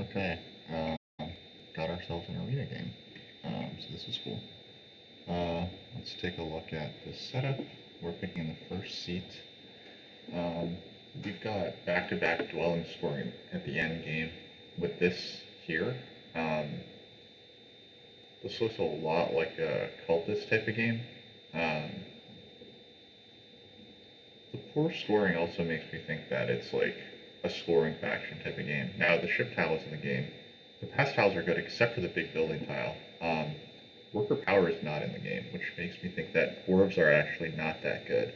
Okay, got ourselves an arena game. So this is cool. Let's take a look at this setup. We're picking the first seat. We've got back-to-back dwelling scoring at the end game with this here. This looks a lot like a cultist type of game. The poor scoring also makes me think that it's like a scoring faction type of game. Now, the ship tile is in the game. The pass tiles are good except for the big building tile. Worker power is not in the game, which makes me think that dwarves are actually not that good.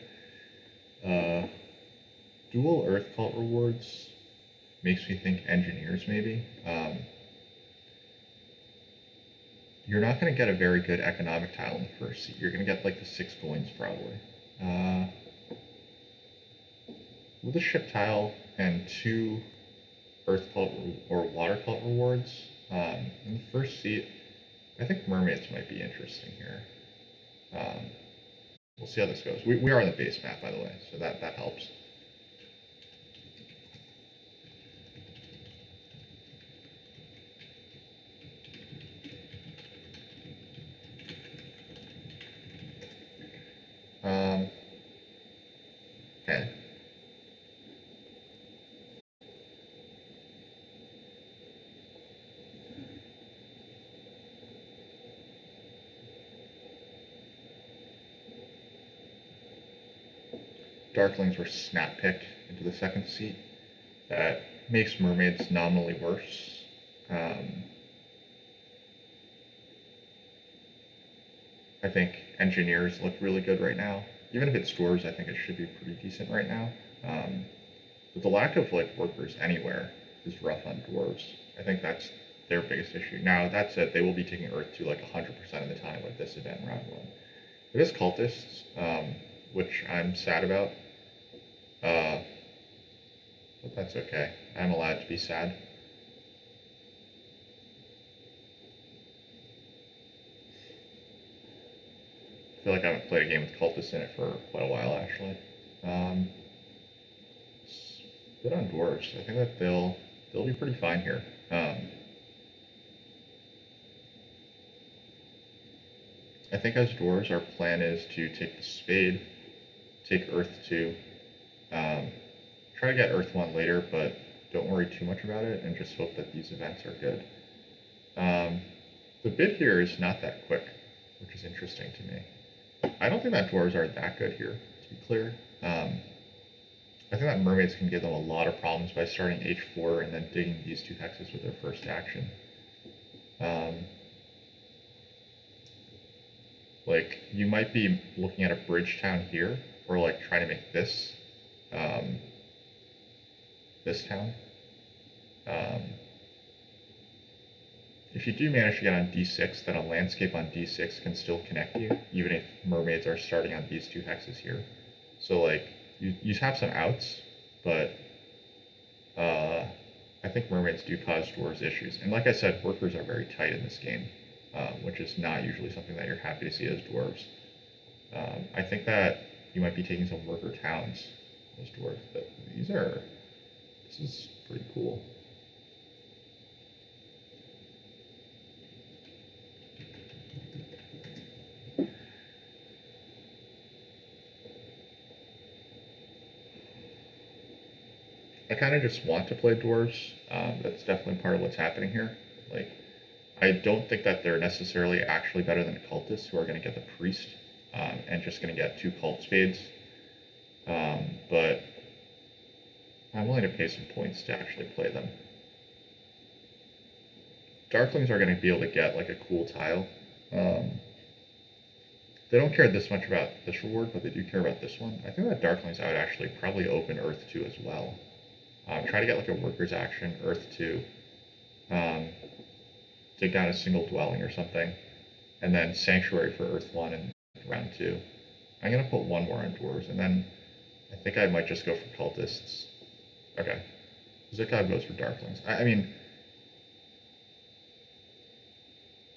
Dual Earth Cult rewards makes me think engineers maybe. You're not going to get a very good economic tile in the first seat. You're going to get like the 6 coins probably. With a ship tile and 2 Earth Cult or Water Cult rewards in the first seat, I think mermaids might be interesting here. We'll see how this goes. We are on the base map, by the way, so that helps. Okay. Darklings were snap picked into the second seat. That makes mermaids nominally worse. I think engineers look really good right now. Even if it's dwarves, I think it should be pretty decent right now. But the lack of like workers anywhere is rough on dwarves. I think that's their biggest issue. Now that said, they will be taking Earth to like 100% of the time with this event round 1. It is cultists, which I'm sad about. But that's okay. I'm allowed to be sad. I feel like I haven't played a game with cultists in it for quite a while, actually. Good on dwarves. I think that they'll be pretty fine here. I think as dwarves, our plan is to take the spade, take Earth 2, try to get Earth 1 later, but don't worry too much about it, and just hope that these events are good. The bid here is not that quick, which is interesting to me. I don't think that dwarves are that good here, to be clear. I think that mermaids can give them a lot of problems by starting H4 and then digging these 2 hexes with their first action. Like, you might be looking at a bridge town here, or like trying to make this, this town. If you do manage to get on D6, then a landscape on D6 can still connect you, even if mermaids are starting on these 2 hexes here. So like, you have some outs, but I think mermaids do cause dwarves issues. And like I said, workers are very tight in this game, which is not usually something that you're happy to see as dwarves. I think that you might be taking some worker towns as dwarves, but this is pretty cool. I kind of just want to play dwarves. That's definitely part of what's happening here. Like, I don't think that they're necessarily actually better than cultists who are going to get the priest and just going to get 2 cult spades. But I'm willing to pay some points to actually play them. Darklings are going to be able to get like a cool tile. They don't care this much about this reward, but they do care about this one. I think that Darklings I would actually probably open Earth 2 as well. Try to get like a worker's action, Earth 2, dig down a single dwelling or something, and then Sanctuary for Earth 1 in round 2. I'm going to put 1 more on dwarves, and then I think I might just go for cultists. Okay. Zikov goes for Darklings. I mean,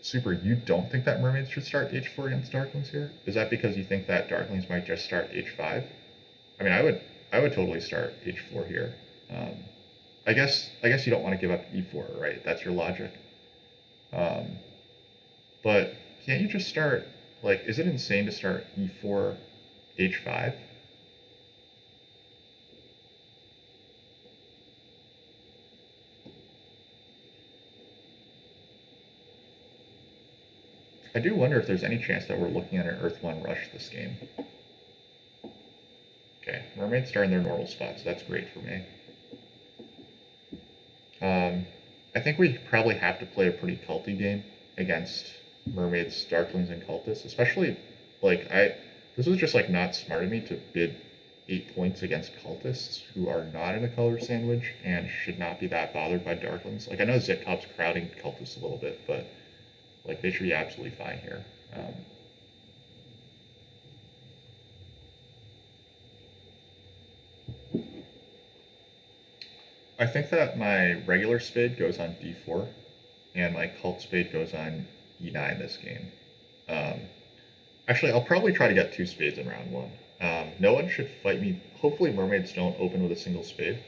Super, you don't think that mermaids should start H4 against Darklings here? Is that because you think that Darklings might just start H5? I mean, I would totally start H4 here. I guess you don't want to give up e4, right? That's your logic. Um, but can't you just start, like, is it insane to start e4, h5? I do wonder if there's any chance that we're looking at an Earth 1 rush this game. Okay, mermaids are in their normal spots. That's great for me. I think we probably have to play a pretty culty game against mermaids, darklings, and cultists. Especially, like, this was just, like, not smart of me to bid 8 points against cultists who are not in a color sandwich and should not be that bothered by darklings. Like, I know Zitkop's crowding cultists a little bit, but, like, they should be absolutely fine here. I think that my regular spade goes on d4, and my cult spade goes on e9 this game. Actually, I'll probably try to get 2 spades in round 1. No one should fight me. Hopefully mermaids don't open with a single spade.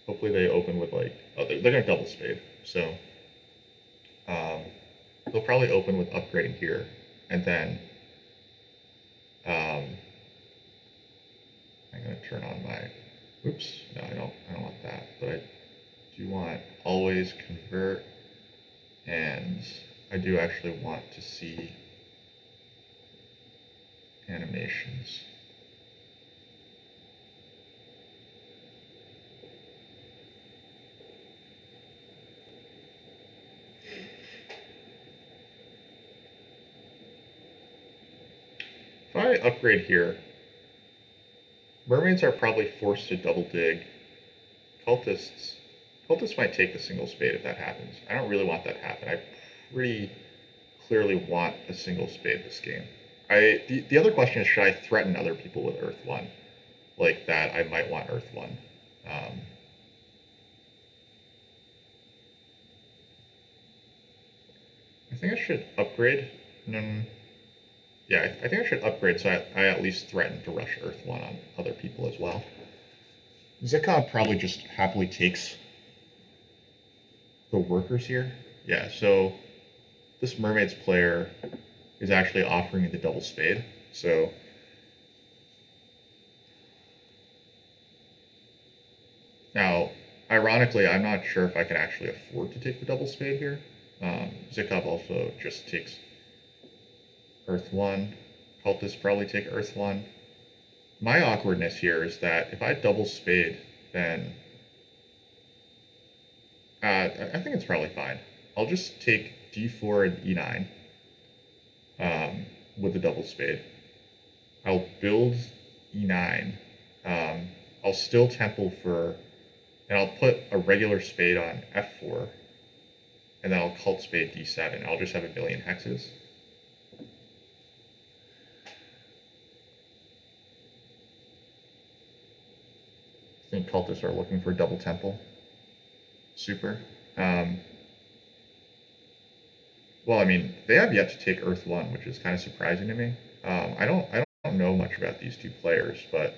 Hopefully they open with, like, oh, they're going to double spade. So they'll probably open with upgrading here. And then I'm going to turn on my, oops, no, I don't want that. But I do want always convert. And I do actually want to see animations. If I upgrade here, mermaids are probably forced to double dig. Cultists might take the single spade if that happens. I don't really want that to happen. I pretty clearly want a single spade this game. The other question is, should I threaten other people with Earth 1? Like that I might want Earth 1. I think I should upgrade. Yeah, I think I should upgrade so I at least threaten to rush Earth 1 on other people as well. Zitkop probably just happily takes the workers here. Yeah, so this mermaids player is actually offering me the double spade. So now, ironically, I'm not sure if I can actually afford to take the double spade here. Zitkop also just takes Earth 1. Cultists probably take Earth 1. My awkwardness here is that if I double spade, then I think it's probably fine. I'll just take d4 and e9 with the double spade. I'll build e9. I'll still temple for, and I'll put a regular spade on f4, and then I'll cult spade d7. I'll just have a billion hexes. I think cultists are looking for double temple. Super. Well, I mean, they have yet to take Earth 1, which is kind of surprising to me. I don't know much about these two players, but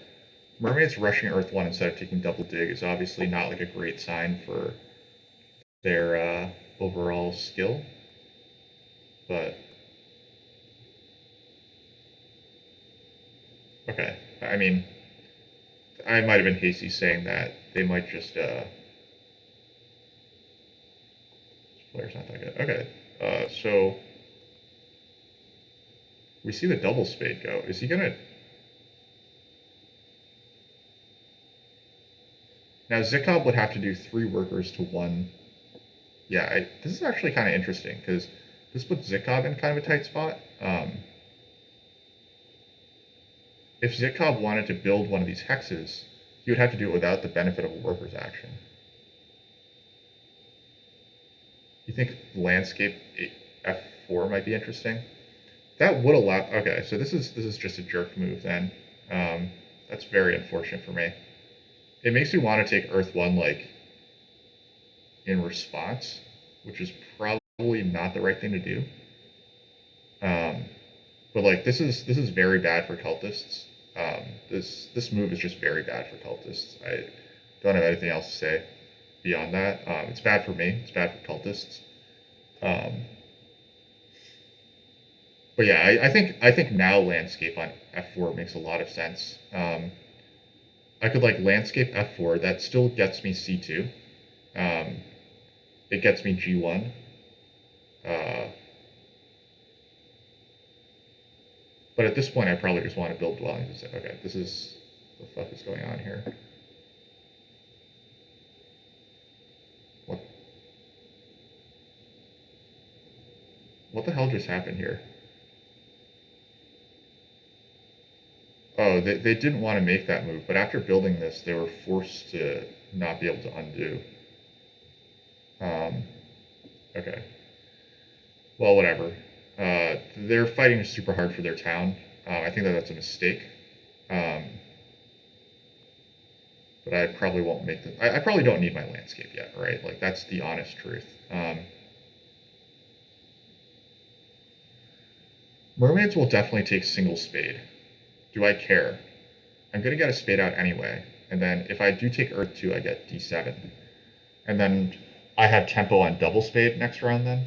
mermaids rushing Earth 1 instead of taking double dig is obviously not like a great sign for their overall skill. But okay, I mean, I might have been hasty saying that they might just this player's not that good. Okay, so we see the double spade go. Is he gonna? Now Zitkop would have to do 3 workers to 1. Yeah, this is actually kind of interesting because this puts Zitkop in kind of a tight spot. If Zitkop wanted to build one of these hexes, he would have to do it without the benefit of a worker's action. You think landscape f4 might be interesting? That would allow. Okay, so this is just a jerk move then. That's very unfortunate for me. It makes me want to take Earth 1 like in response, which is probably not the right thing to do. But like this is very bad for cultists. This move is just very bad for cultists. I don't have anything else to say. beyond that. It's bad for me. It's bad for cultists. Um, but yeah, I think now landscape on F4 makes a lot of sense. I could like landscape F4. That still gets me C2. Um, it gets me G1. Uh, but at this point, I probably just want to build dwellings. Okay, this is what the fuck is going on here. What? What the hell just happened here? Oh, they didn't want to make that move, but after building this, they were forced to not be able to undo. Okay. Well, whatever. They're fighting super hard for their town. I think that that's a mistake. Um, but I probably won't make the. I probably don't need my landscape yet, right? Like that's the honest truth. Mermaids will definitely take single spade. Do I care? I'm gonna get a spade out anyway, and then if I do take Earth 2, I get D7. And then I have tempo on double spade next round then.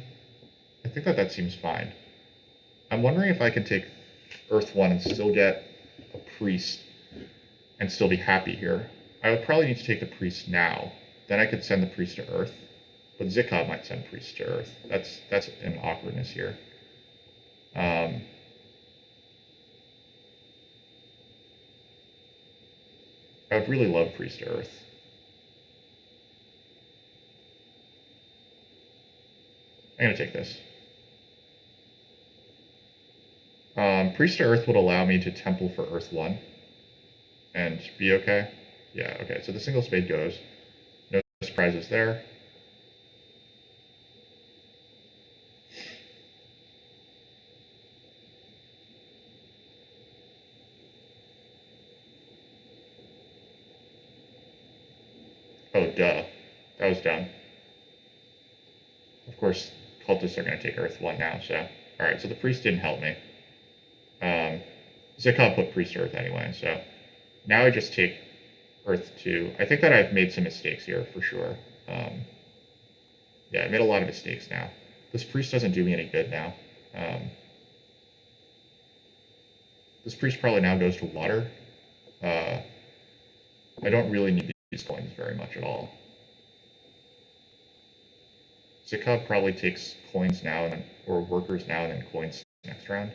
I think that that seems fine. I'm wondering if I can take Earth 1 and still get a priest and still be happy here. I would probably need to take the priest now. Then I could send the priest to Earth. But Zikov might send priest to Earth. That's an awkwardness here. I would really love priest to Earth. I'm gonna take this. Priest to Earth would allow me to temple for Earth 1 and be okay. Yeah, okay, so the single spade goes. No surprises there. Oh, duh. That was dumb. Of course, cultists are going to take Earth 1 now, so. Alright, so the priest didn't help me. Zikov put priest to Earth anyway, so. Now I just take Earth 2. I think that I've made some mistakes here, for sure. Yeah, I made a lot of mistakes now. This priest doesn't do me any good now. This priest probably now goes to water. I don't really need these coins very much at all. Zikov probably takes coins now, and then, or workers now, and then coins next round.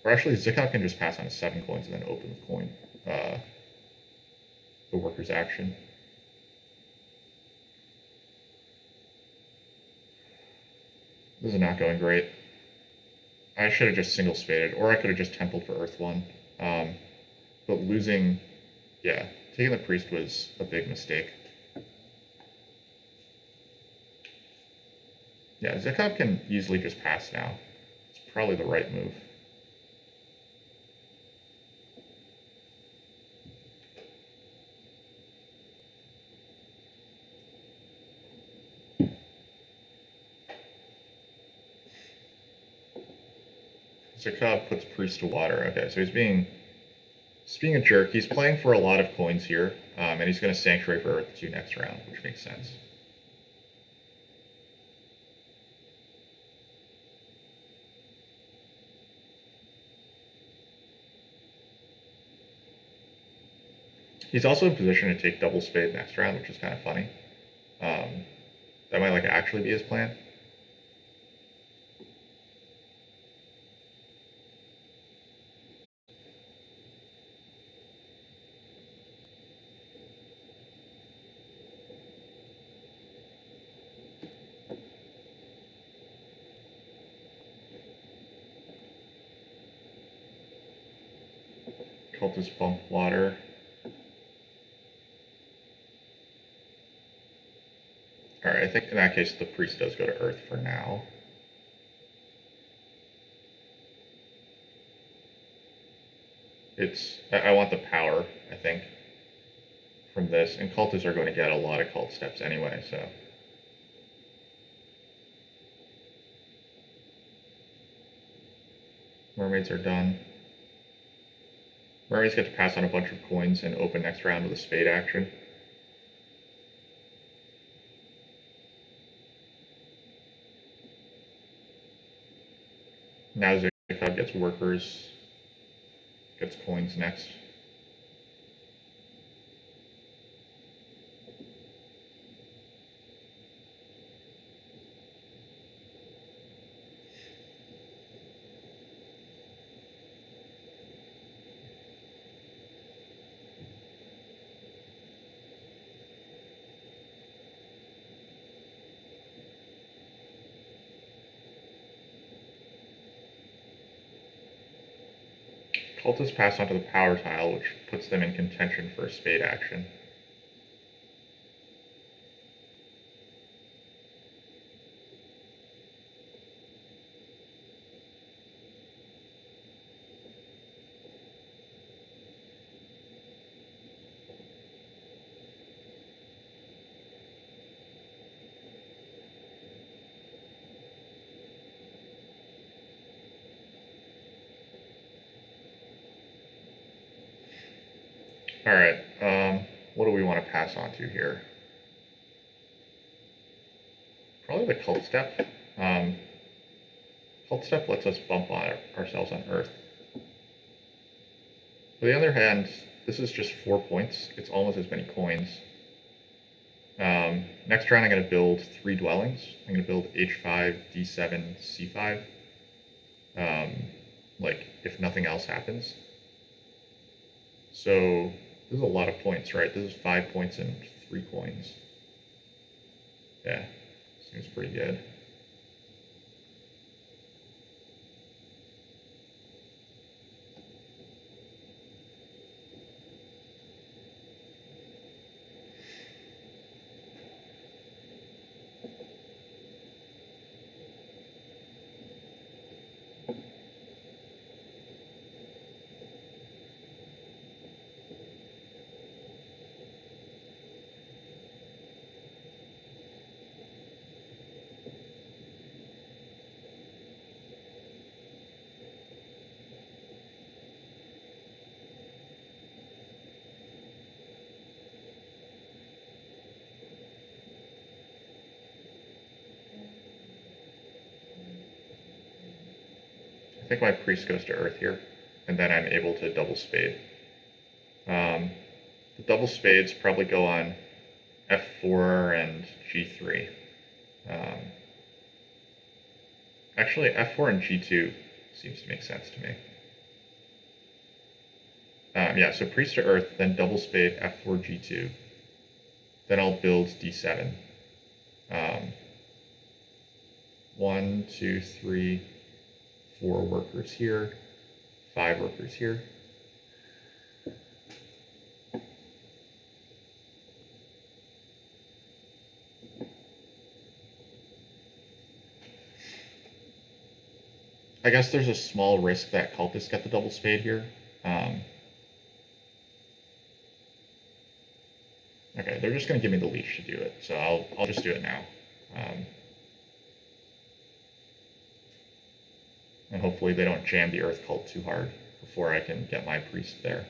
Or actually, Zikov can just pass on to 7 coins and then open with coin. The workers' action. This is not going great. I should have just single spaded, or I could have just templed for Earth 1. But losing, yeah, taking the priest was a big mistake. Yeah, Zikov can easily just pass now. It's probably the right move. Zikov puts priest to water. Okay, so he's being a jerk. He's playing for a lot of coins here, and he's going to sanctuary for Earth 2 next round, which makes sense. He's also in position to take double spade next round, which is kind of funny. That might like actually be his plan. Cultist bump water. Alright, I think in that case the priest does go to Earth for now. I want the power, I think, from this, and cultists are going to get a lot of cult steps anyway, so. Mermaids are done. Mermaids get to pass on a bunch of coins and open next round with a spade action. Now Zikov gets workers, gets coins next. Cultists pass onto the power tile, which puts them in contention for a spade action. Alright, what do we want to pass on to here? Probably the cult step. Cult step lets us bump on ourselves on Earth. On the other hand, this is just 4 points. It's almost as many coins. Next round I'm going to build 3 dwellings. I'm going to build H5, D7, C5. Like, if nothing else happens. So, this is a lot of points, right? This is 5 points and 3 coins. Yeah, seems pretty good. I think my priest goes to Earth here, and then I'm able to double spade. The double spades probably go on F4 and G3. Actually, F4 and G2 seems to make sense to me. Yeah, so priest to Earth, then double spade, F4, G2. Then I'll build D7. 1, 2, 3, 4 workers here, 5 workers here. I guess there's a small risk that cultists get the double spade here. Okay, they're just going to give me the leech to do it, so I'll just do it now. And hopefully they don't jam the Earth Cult too hard before I can get my priest there.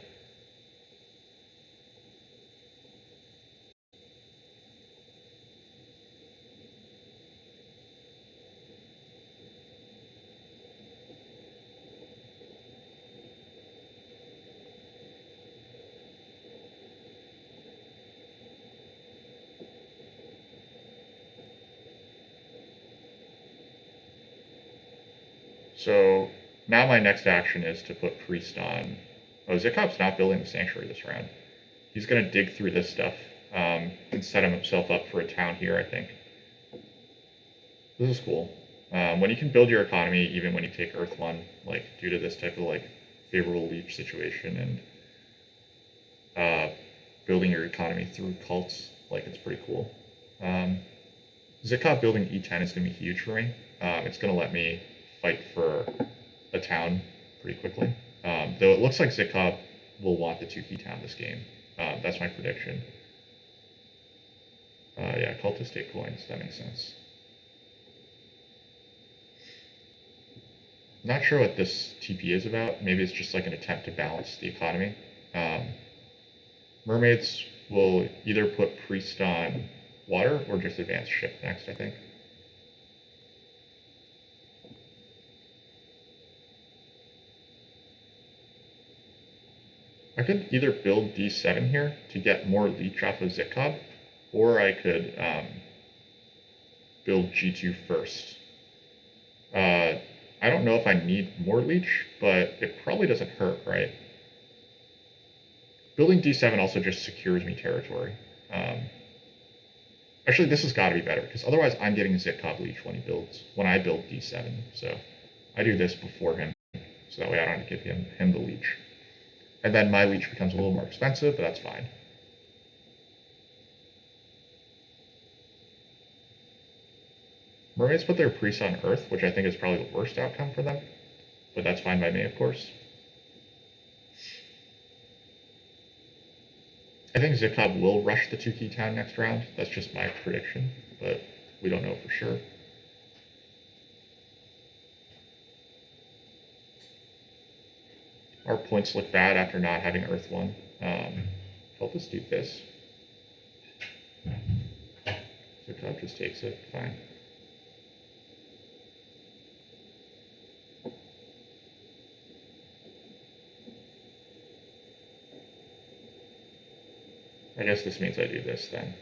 So now my next action is to put priest on. Oh, Zikov's not building the sanctuary this round. He's going to dig through this stuff and set himself up for a town here, I think. This is cool. When you can build your economy, even when you take Earth 1, like, due to this type of, like, favorable leech situation and building your economy through cults, like, it's pretty cool. Zikov building E10 is going to be huge for me. It's going to let me fight for a town pretty quickly. Though it looks like Zikov will want the 2-key town this game. That's my prediction. Yeah, cultists take coins. That makes sense. Not sure what this TP is about. Maybe it's just like an attempt to balance the economy. Mermaids will either put priest on water or just advance ship next, I think. I could either build d7 here to get more leech off of Zitcob, or I could build g2 first. I don't know if I need more leech, but it probably doesn't hurt, right? Building d7 also just secures me territory. Actually, this has got to be better, because otherwise I'm getting Zitcob leech when I build d7. So I do this before him, so that way I don't have to give him the leech. And then my leech becomes a little more expensive, but that's fine. Mermaids put their priests on Earth, which I think is probably the worst outcome for them, but that's fine by me, of course. I think Zitcob will rush the 2-key town next round. That's just my prediction, but we don't know for sure. Our points look bad after not having Earth 1. I'll just do this. Zitcob just takes it, fine. I guess this means I do this then.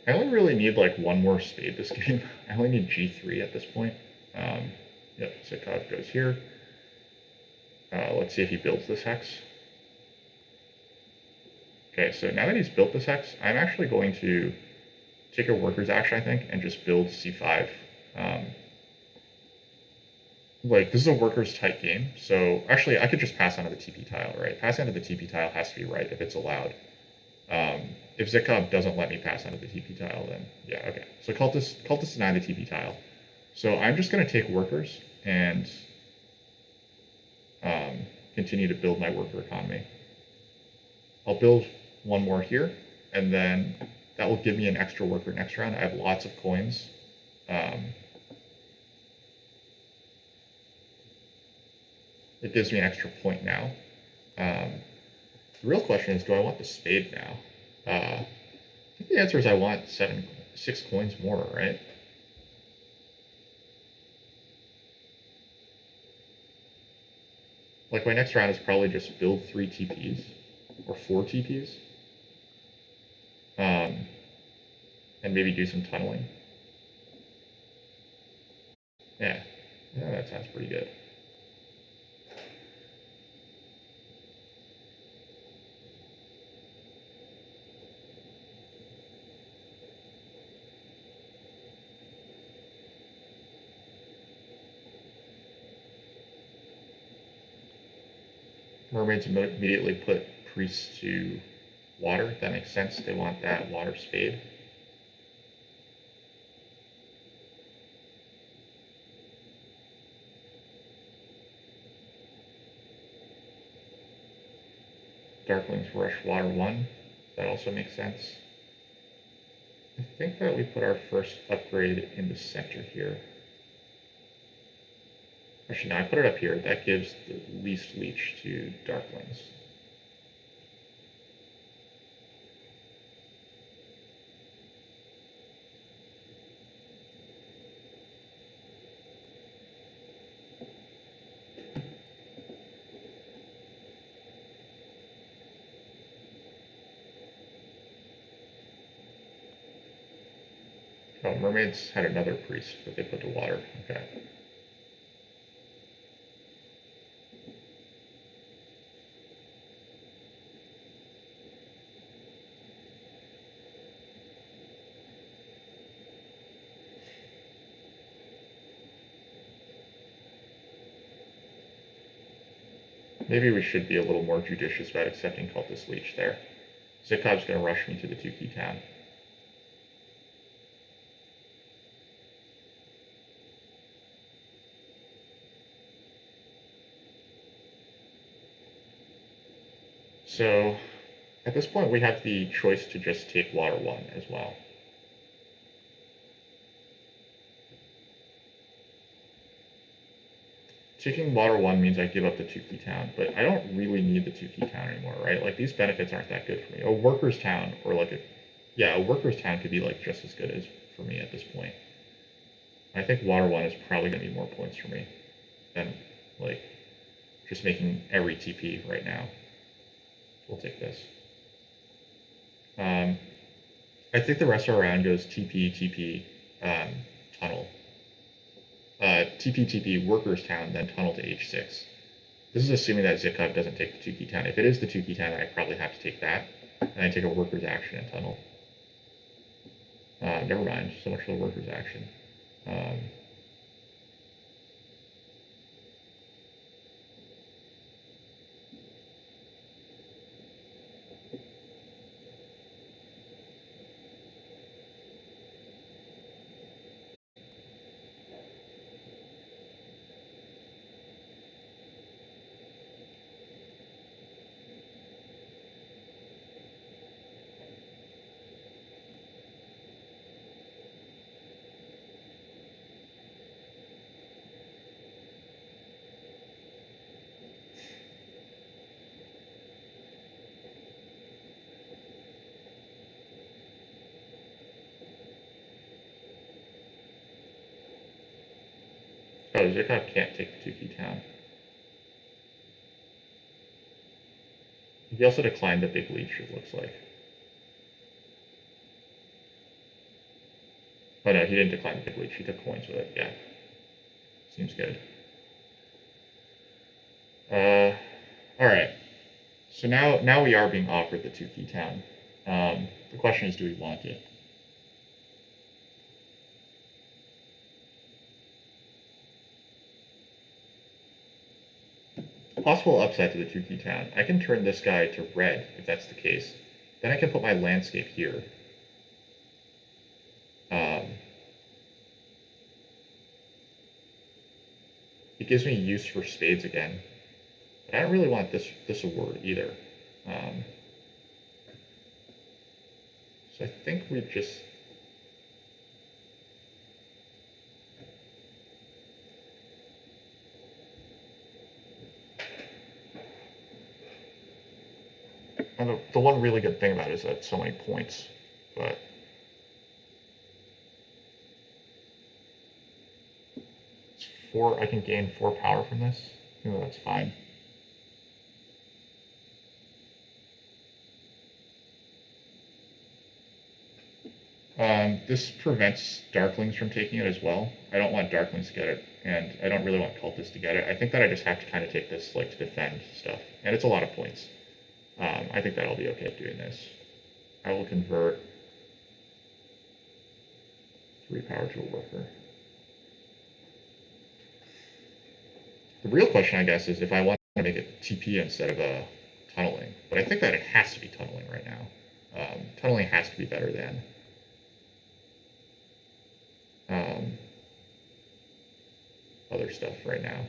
I only really need like one more spade this game. I only need g3 at this point. Yep, Zitcob goes here. Let's see if he builds this hex. Okay, so now that he's built this hex, I'm actually going to take a worker's action, I think, and just build c5. Like, this is a workers type game, so actually I could just pass onto the TP tile, right? Passing onto the TP tile has to be right if it's allowed. If Zitcob doesn't let me pass onto the TP tile, then yeah, okay. So cultists deny the TP tile. So I'm just going to take workers and continue to build my worker economy. I'll build one more here, and then that will give me an extra worker next round. I have lots of coins. It gives me an extra point now. The real question is, do I want the spade now? I think the answer is I want 6 coins more, right? Like, my next round is probably just build 3 TPs, or 4 TPs, and maybe do some tunneling. Yeah, that sounds pretty good. Mermaids immediately put priests to water. That makes sense. They want that water spade. Darklings rush water 1. That also makes sense. I think that we put our first upgrade in the center here. Actually, no, I put it up here. That gives the least leech to Darklings. Oh, mermaids had another priest that they put to water. Okay. Maybe we should be a little more judicious about accepting Cultist Leech there. Zitcob's going to rush me to the 2-key town. So, at this point we have the choice to just take water 1 as well. taking water 1 means I give up the 2-key town, but I don't really need the 2-key town anymore, right? Like, these benefits aren't that good for me. A worker's town, or like a worker's town could be like just as good as for me at this point. I think water 1 is probably going to be more points for me than, like, just making every TP right now. We'll take this. I think the rest of our round goes TP, TP, tunnel. TP, TP, workers town, then tunnel to H6. This is assuming that Zikov doesn't take the 2-key town. If it is the 2-key town, then I probably have to take that. And I take a workers action and tunnel. Never mind, so much for the workers action. Oh, Zikov can't take the 2-key town. He also declined the big leech, it looks like. Oh no, he didn't decline the big leech, he took coins with it, yeah. Seems good. Alright. So now we are being offered the 2-key town. The question is, do we want it? Possible upside to the 2-key town. I can turn this guy to red, if that's the case. Then I can put my landscape here. It gives me use for spades again. But I don't really want this award either. So I think we just... And the one really good thing about it is that it's so many points, but... It's 4, I can gain 4 power from this. I think that's fine. This prevents Darklings from taking it as well. I don't want Darklings to get it, and I don't really want Cultists to get it. I think that I just have to kind of take this like to defend stuff, and it's a lot of points. I think that I'll be okay doing this. I will convert 3 power to a worker. The real question, I guess, is if I want to make it TP instead of a tunneling. But I think that it has to be tunneling right now. Tunneling has to be better than other stuff right now.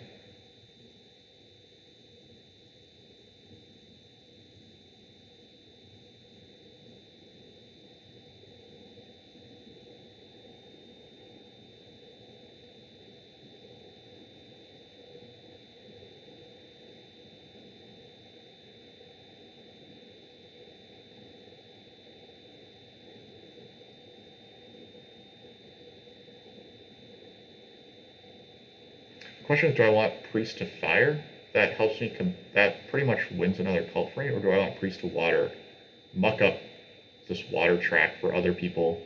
Question is, do I want Priest to fire? That helps me, that pretty much wins another cult for me, or do I want Priest to water, muck up this water track for other people?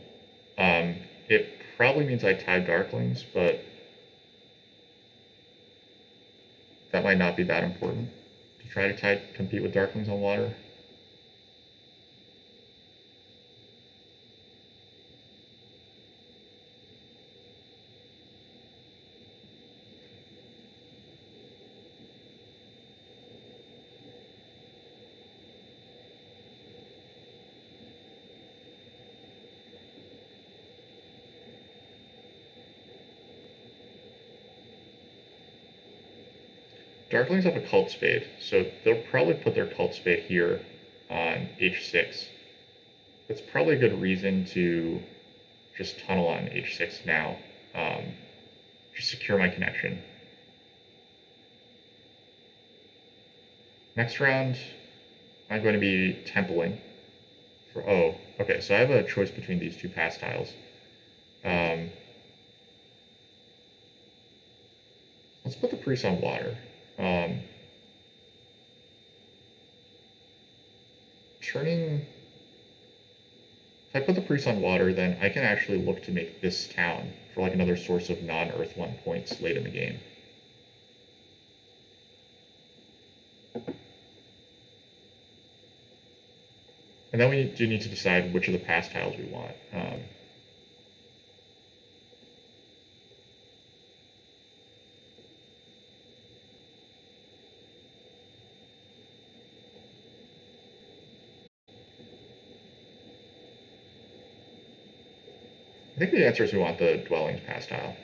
It probably means I tie Darklings, but that might not be that important to try to compete with Darklings on water. Darklings have a cult spade, so they'll probably put their cult spade here on H6. That's probably a good reason to just tunnel on H6 now, just secure my connection. Next round, I'm going to be templing. Oh, okay, so I have a choice between these two pass tiles. Let's put the priest on water. Turning... If I put the priest on water, then I can actually look to make this town for like another source of non-Earth 1 points late in the game. And then we do need to decide which of the pass tiles we want. I think the answer is we want the dwellings pass tile.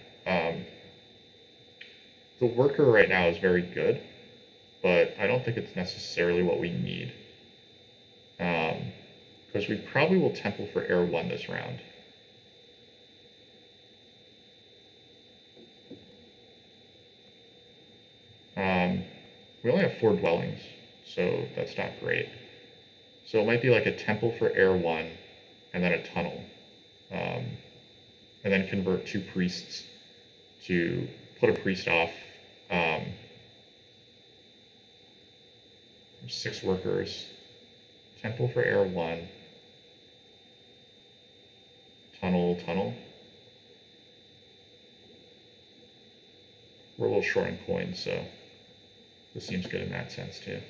The worker right now is very good, but I don't think it's necessarily what we need. Because we probably will temple for air 1 this round. We only have 4 dwellings, so that's not great. So it might be like a temple for air 1, and then a tunnel. And then convert 2 priests to put a priest off 6 workers. Temple for air 1. Tunnel. We're a little short on coins, so this seems good in that sense too.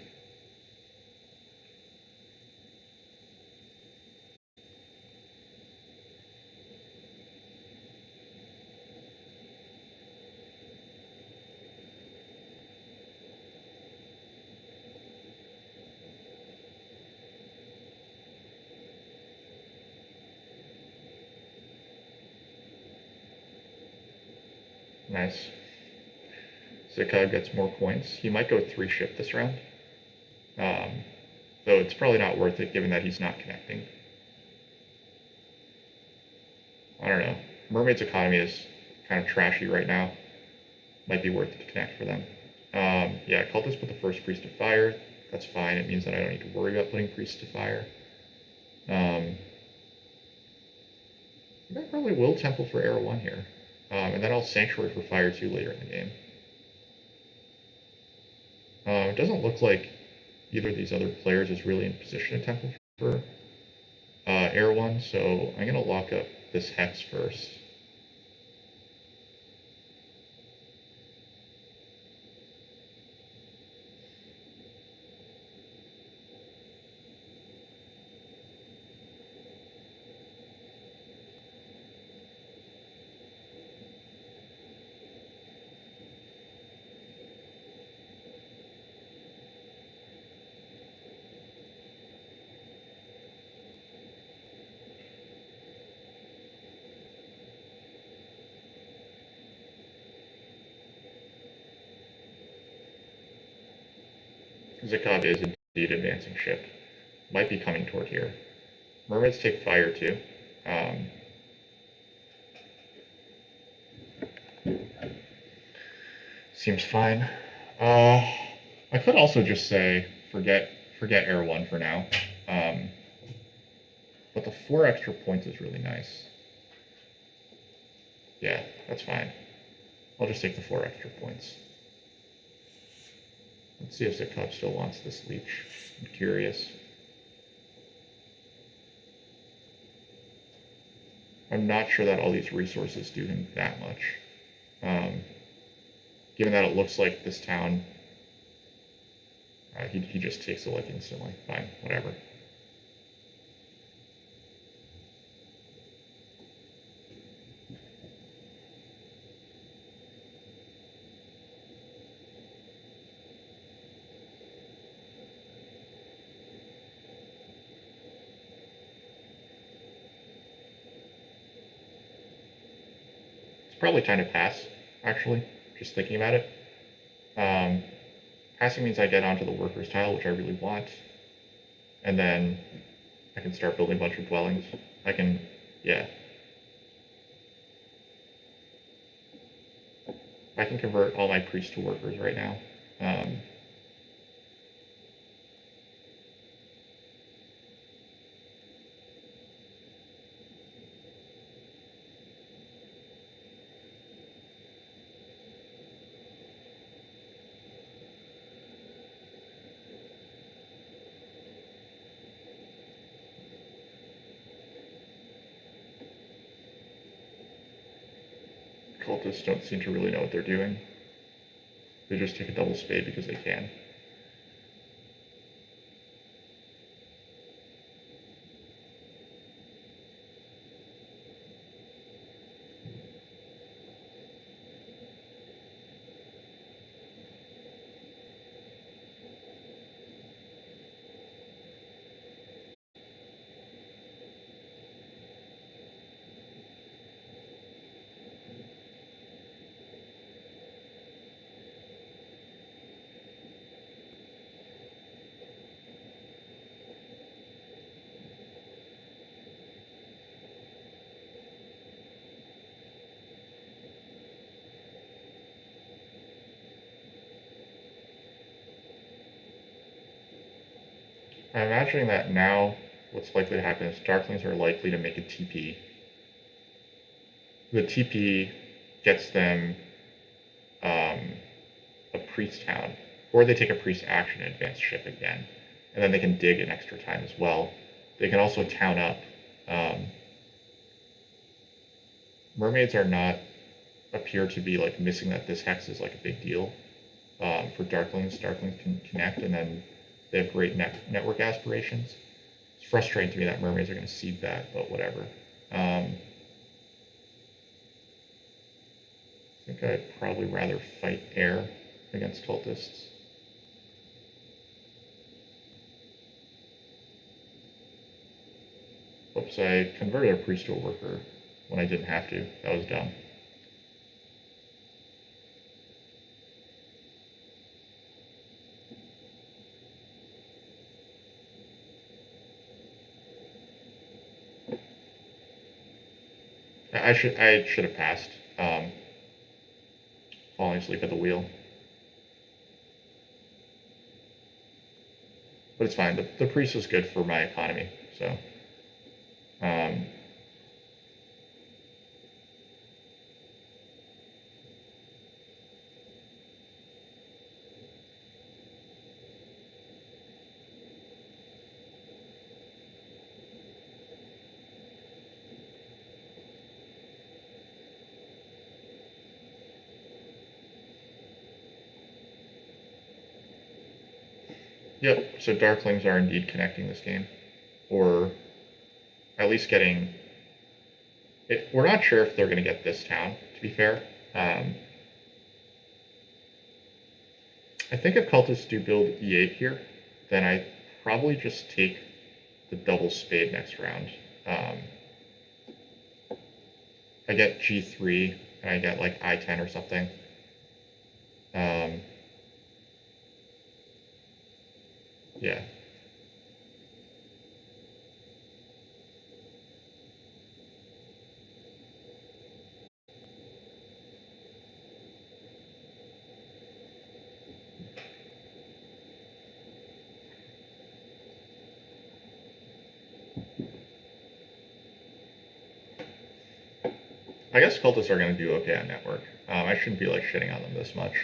Nice. Zika gets more coins. He might go 3 ship this round. Though it's probably not worth it given that he's not connecting. I don't know. Mermaid's economy is kind of trashy right now. Might be worth it to connect for them. Yeah, cultists put the first priest to fire. That's fine. It means that I don't need to worry about putting priests to fire. I probably will temple for air 1 here. And then I'll sanctuary for fire 2 later in the game. It doesn't look like either of these other players is really in position to temple for air 1, so I'm going to lock up this hex first. Zikov is indeed advancing ship. Might be coming toward here. Mermaids take fire too. Seems fine. I could also just say forget air 1 for now. But the 4 extra points is really nice. Yeah, that's fine. I'll just take the 4 extra points. Let's see if Zikov still wants this leech. I'm curious. I'm not sure that all these resources do him that much. Given that it looks like this town, he just takes it like instantly. Fine, whatever. Probably time to pass, actually, just thinking about it. Passing means I get onto the workers tile, which I really want, and then I can start building a bunch of dwellings. I can, yeah. I can convert all my priests to workers right now. cultists don't seem to really know what they're doing. They just take a double spade because they can. I'm imagining that now what's likely to happen is Darklings are likely to make a TP. The TP gets them a priest town, or they take a priest action and advance ship again, and then they can dig an extra time as well. They can also town up. Mermaids are not appear to be like missing that this hex is like a big deal for Darklings. Darklings can connect, and then they have great network aspirations. It's frustrating to me that mermaids are going to cede that, but whatever. I think I'd probably rather fight air against cultists. Whoops, I converted a priest to a worker when I didn't have to. That was dumb. I should have passed. Falling asleep at the wheel. But it's fine. The priest is good for my economy, so. Yep, so Darklings are indeed connecting this game. Or at least getting... we're not sure if they're going to get this town, to be fair. I think if cultists do build E8 here, then I probably just take the double spade next round. I get G3, and I get like I10 or something. Yeah. I guess cultists are going to do okay on network. I shouldn't be like shitting on them this much.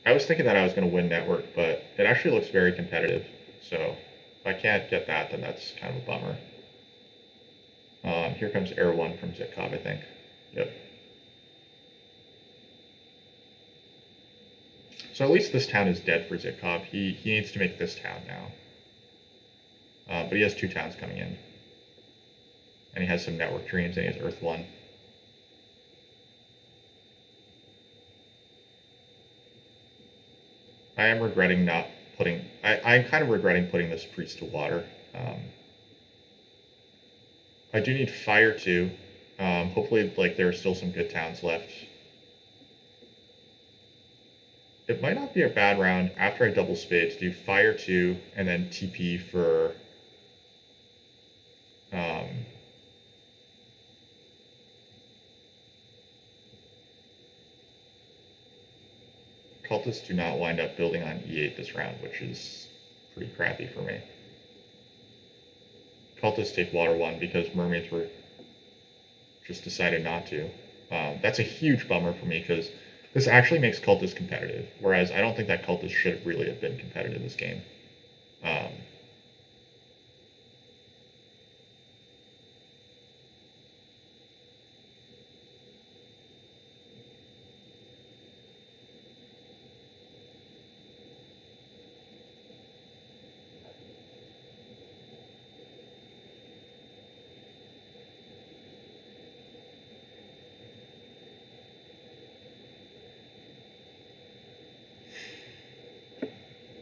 I was thinking that I was going to win network, but it actually looks very competitive. So if I can't get that, then that's kind of a bummer. Here comes Air 1 from Zitkov, I think. Yep. So at least this town is dead for Zitkov. He needs to make this town now. But he has 2 towns coming in. And he has some network dreams, and he has Earth 1. I am regretting not putting... I'm kind of regretting putting this priest to water. I do need fire too. Hopefully, like, there are still some good towns left. It might not be a bad round after I double spade to do fire 2 and then TP for... cultists do not wind up building on E8 this round, which is pretty crappy for me. Cultists take water 1 because mermaids were just decided not to. That's a huge bummer for me because this actually makes cultists competitive, whereas I don't think that cultists should really have been competitive this game.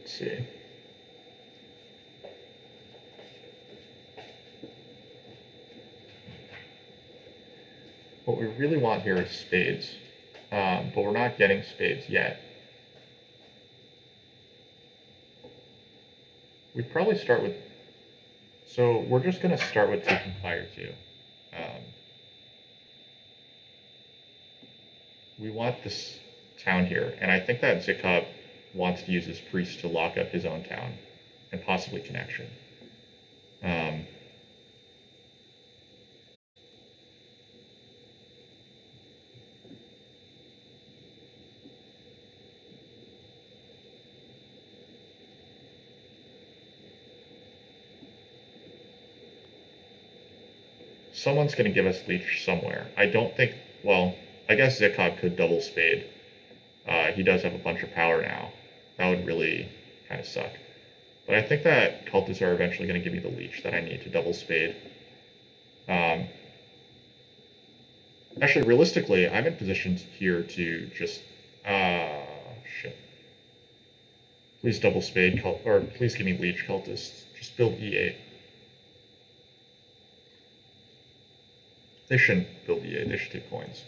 Let's see. What we really want here is spades, but we're not getting spades yet. We'd probably start with, so we're just going to start with taking fire 2. We want this town here, and I think that Zikov wants to use his priest to lock up his own town, and possibly connection. Someone's going to give us leech somewhere. I don't think, well, I guess Zikov could double spade. He does have a bunch of power now. That would really kind of suck. But I think that cultists are eventually going to give me the leech that I need to double spade. Actually, realistically, I'm in position here to just... shit. Please double spade, or please give me leech cultists. Just build E8. They shouldn't build E8, they should take coins.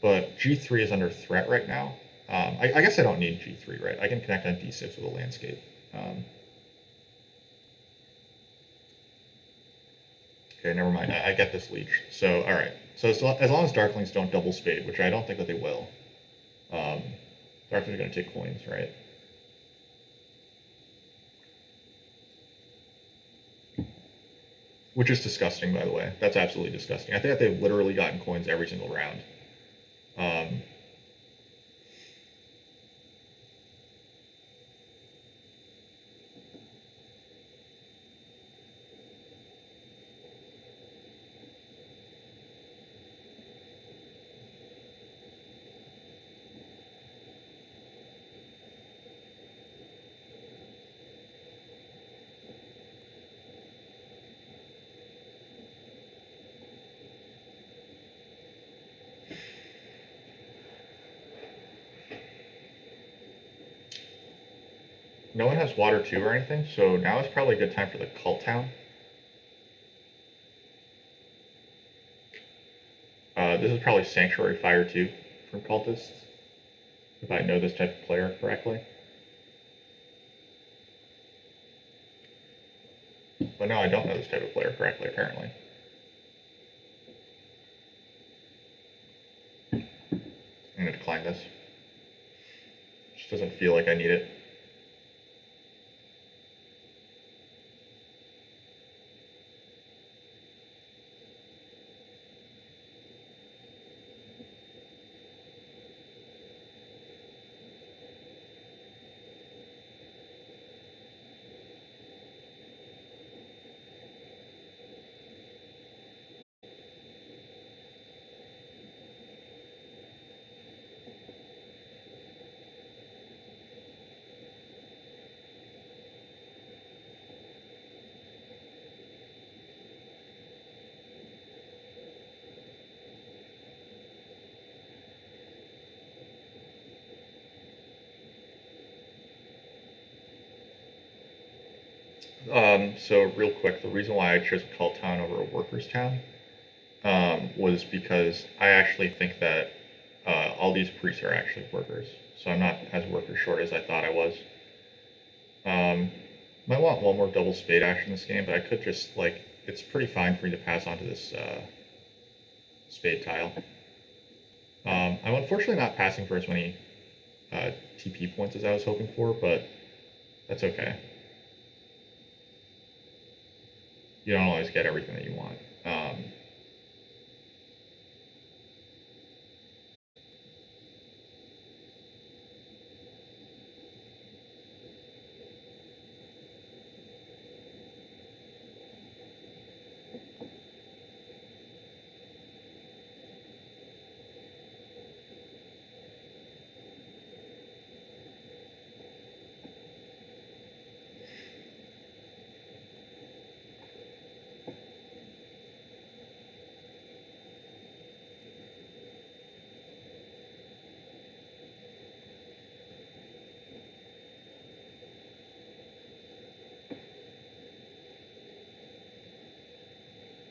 But G3 is under threat right now. I guess I don't need G3, right? I can connect on D6 with a landscape. Okay, never mind. I get this leech. So, alright. So as long as Darklings don't double spade, which I don't think that they will, Darklings are going to take coins, right? Which is disgusting, by the way. That's absolutely disgusting. I think that they've literally gotten coins every single round. No one has water 2 or anything, so now is probably a good time for the cult town. This is probably Sanctuary Fire 2 from cultists, if I know this type of player correctly. But no, I don't know this type of player correctly, apparently. I'm going to decline this. Just doesn't feel like I need it. So real quick, the reason why I chose a cult town over a workers town was because I actually think that all these priests are actually workers. So I'm not as worker short as I thought I was. Might want one more double spade action this game, but I could just, like, it's pretty fine for me to pass on to this spade tile. I'm unfortunately not passing for as many TP points as I was hoping for, but that's okay. You don't always get everything that you want.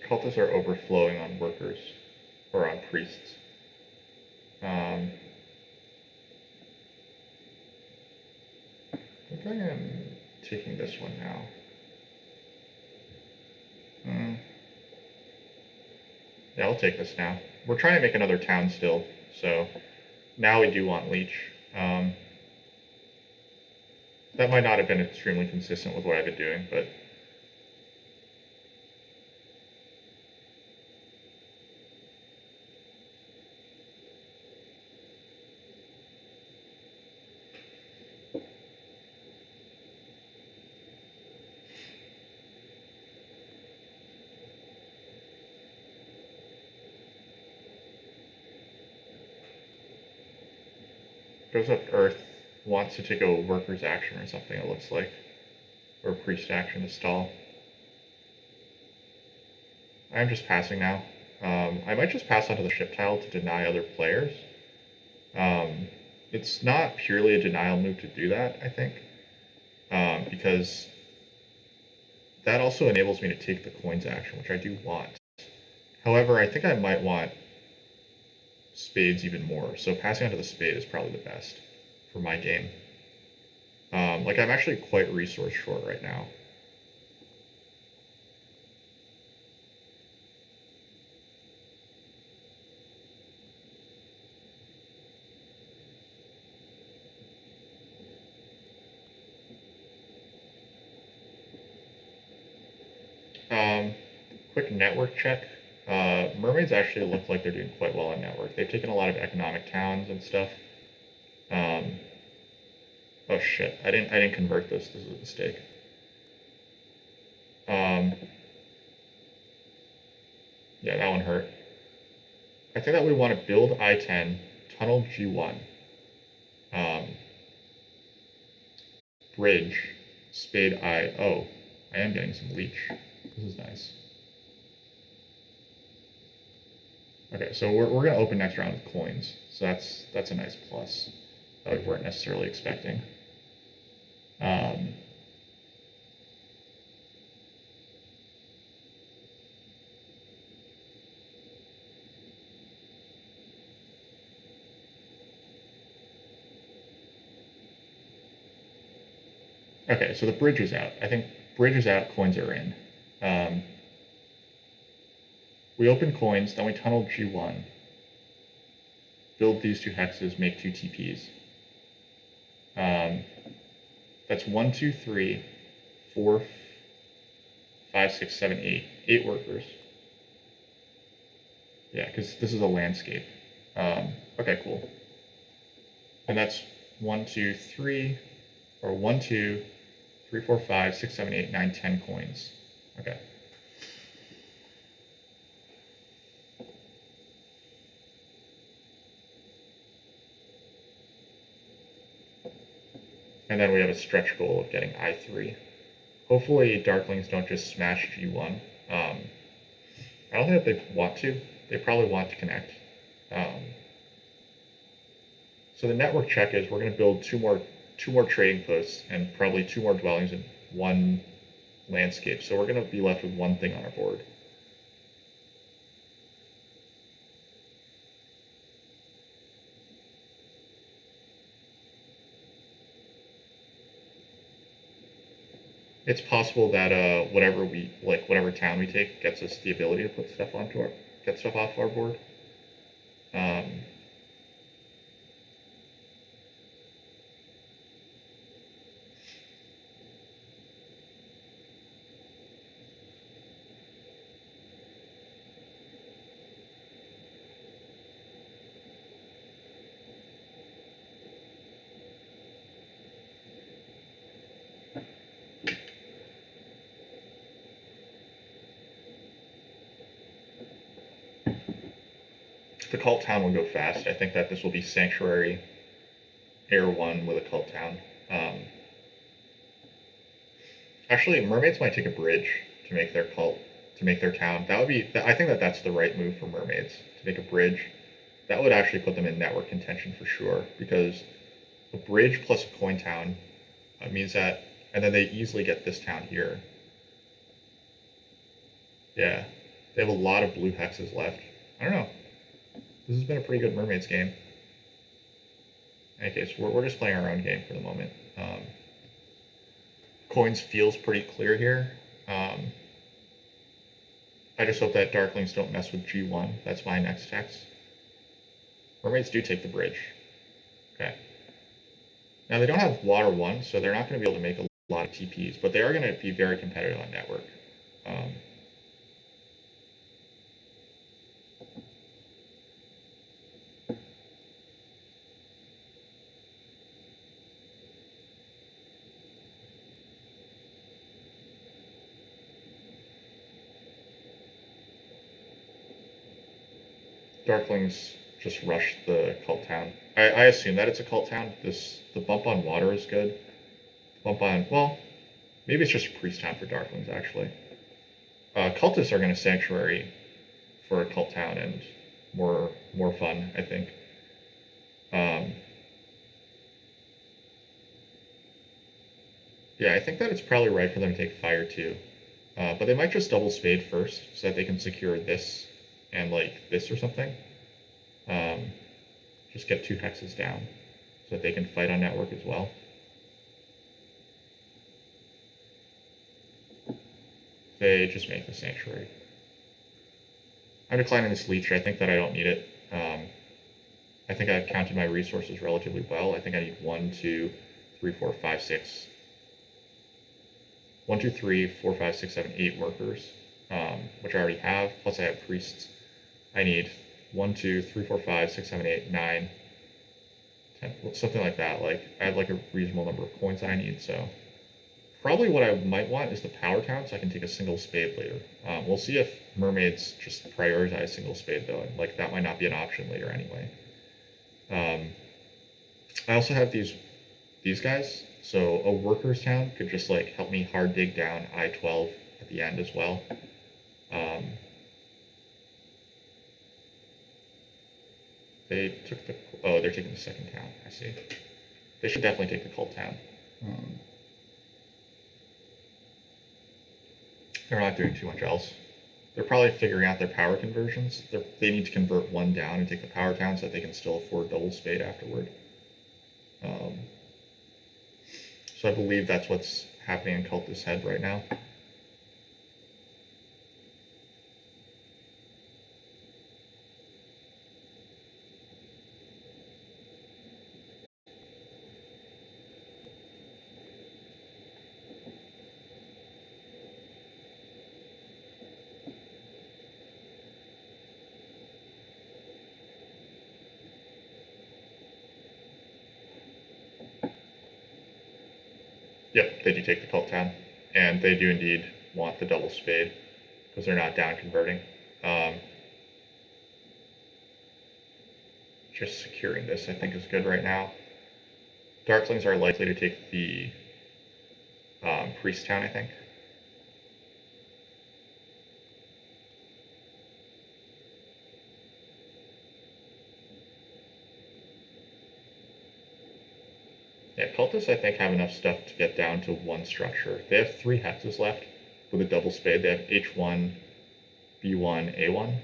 cultists are overflowing on workers, or on priests. I think I am taking this one now. Yeah, I'll take this now. We're trying to make another town still, so now we do want leech. That might not have been extremely consistent with what I've been doing, but goes up Earth wants to take a worker's action or something, it looks like. Or a priest action to stall. I'm just passing now. I might just pass onto the ship tile to deny other players. It's not purely a denial move to do that, I think. Because that also enables me to take the coins action, which I do want. However, I think I might want spades even more, so passing onto the spade is probably the best for my game. Like, I'm actually quite resource short right now. Quick network check. Mermaids actually look like they're doing quite well on network. They've taken a lot of economic towns and stuff. Oh shit! I didn't convert this. This is a mistake. Yeah, that one hurt. I think that we want to build I-10, tunnel G1, bridge, spade I. Oh, I am getting some leech. This is nice. Okay, so we're going to open next round with coins. So that's a nice plus that we weren't necessarily expecting. Okay, so the bridge is out. I think bridge is out, coins are in. We open coins, then we tunnel G1, build these two hexes, make two TPs. That's 1, 2, 3, 4, 5, 6, 7, 8. 8 workers. Yeah, because this is a landscape. Okay, cool. And that's 1, 2, 3, or 1, 2, 3, 4, 5, 6, 7, 8, 9, 10 coins. Okay. And then we have a stretch goal of getting I3. Hopefully Darklings don't just smash G1. I don't think that they want to. They probably want to connect. So the network check is we're going to build two more trading posts and probably 2 more dwellings and 1 landscape. So we're going to be left with 1 thing on our board. It's possible that whatever town we take gets us the ability to put stuff get stuff off our board. The cult town will go fast. I think that this will be Sanctuary Air 1 with a cult town. Actually, mermaids might take a bridge to make their town. That would be. I think that that's the right move for mermaids to make a bridge. That would actually put them in network contention for sure, because a bridge plus a coin town means that, and then they easily get this town here. Yeah. They have a lot of blue hexes left. I don't know. This has been a pretty good Mermaids game. In any case, we're just playing our own game for the moment. Coins feels pretty clear here. I just hope that Darklings don't mess with G1. That's my next hex. Mermaids do take the bridge. Okay. Now they don't have Water 1, so they're not going to be able to make a lot of TPs, but they are going to be very competitive on Network. Darklings just rush the cult town. I assume that it's a cult town. The bump on water is good. Bump on, well, maybe it's just a priest town for Darklings, actually. Cultists are going to sanctuary for a cult town and more fun, I think. Yeah, I think that it's probably right for them to take fire too. But they might just double spade first so that they can secure this and like this or something. Just get 2 hexes down so that they can fight on Network as well. They just make the sanctuary. I'm declining this leech. I think that I don't need it. I think I've counted my resources relatively well. I think I need 1, 2, 3, 4, 5, 6. 1, 2, 3, 4, 5, 6, 7, 8 workers, which I already have. Plus I have priests. I need 1, 2, 3, 4, 5, 6, 7, 8, 9, 10, something like that. Like I have like a reasonable number of coins that I need. So probably what I might want is the power town, so I can take a single spade later. We'll see if Mermaids just prioritize single spade though. Like that might not be an option later anyway. I also have these guys. So a workers town could just like help me hard dig down I-12 at the end as well. They took the, oh, they're taking the second town, I see. They should definitely take the cult town. They're not doing too much else. They're probably figuring out their power conversions. They need to convert 1 down and take the power town so that they can still afford double spade afterward. So I believe that's what's happening in Cultist's head right now. Yep, they do take the cult town, and they do indeed want the double spade because they're not down converting. Just securing this, I think, is good right now. Darklings are likely to take the priest town, I think. Yeah, cultists, I think, have enough stuff to get down to 1 structure. They have 3 hexes left with a double spade. They have H1, B1, A1.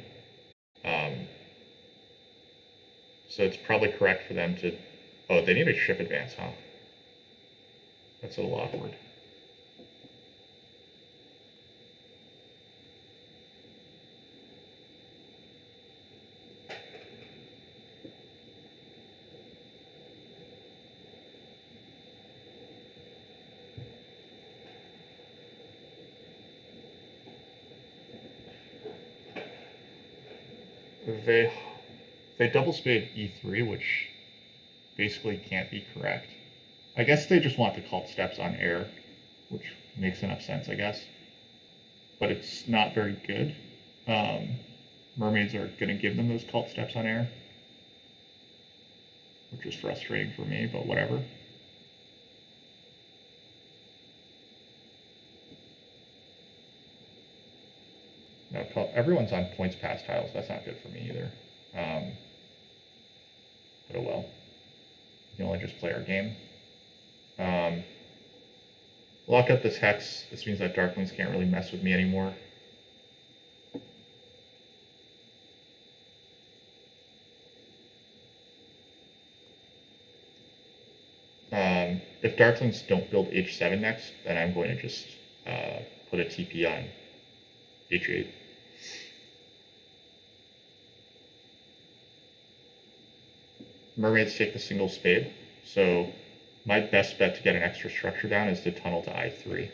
So it's probably correct for them to... Oh, they need a ship advance, huh? That's a little awkward. They double spade E3, which basically can't be correct. I guess they just want the cult steps on air, which makes enough sense, I guess. But it's not very good. Mermaids are going to give them those cult steps on air, which is frustrating for me, but whatever. No, everyone's on points pass tiles. That's not good for me either. But oh well. You can only just play our game. Lock up this hex. This means that Darklings can't really mess with me anymore. Darklings don't build H7 next, then I'm going to just put a TP on H8. Mermaids take the single spade, so my best bet to get an extra structure down is to tunnel to I3.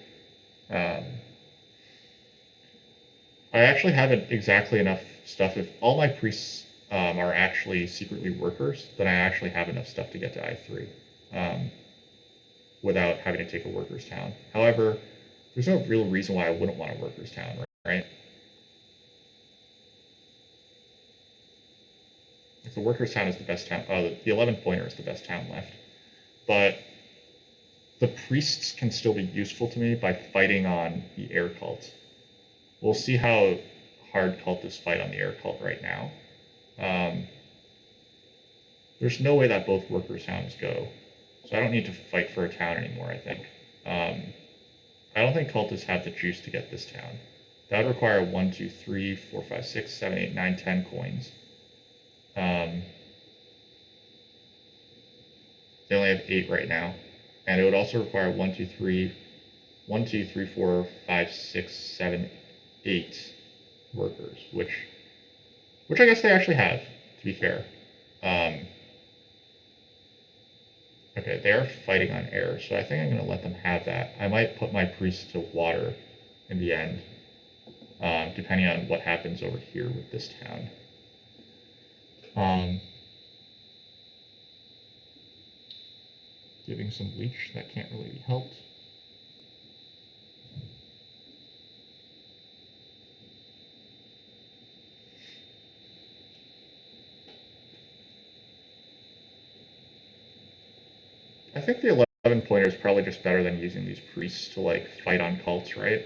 I actually haven't exactly enough stuff. If all my priests are actually secretly workers, then I actually have enough stuff to get to I3 without having to take a workers town. However, there's no real reason why I wouldn't want a workers town, right? If the workers town is the best town, the 11 pointer is the best town left. But the priests can still be useful to me by fighting on the air cult. We'll see how hard cultists fight on the air cult right now. There's no way that both workers towns go. So I don't need to fight for a town anymore, I think. I don't think cultists have the juice to get this town. That would require 1, 2, 3, 4, 5, 6, 7, 8, 9, 10 coins. They only have 8 right now. And it would also require 1, 2, 3, 4, 5, 6, 7, 8 workers, which I guess they actually have, to be fair. Okay, they are fighting on air, so I think I'm going to let them have that. I might put my priest to water in the end, depending on what happens over here with this town. Giving some leech, that can't really be helped. I think the 11 pointer is probably just better than using these priests to like fight on cults, right?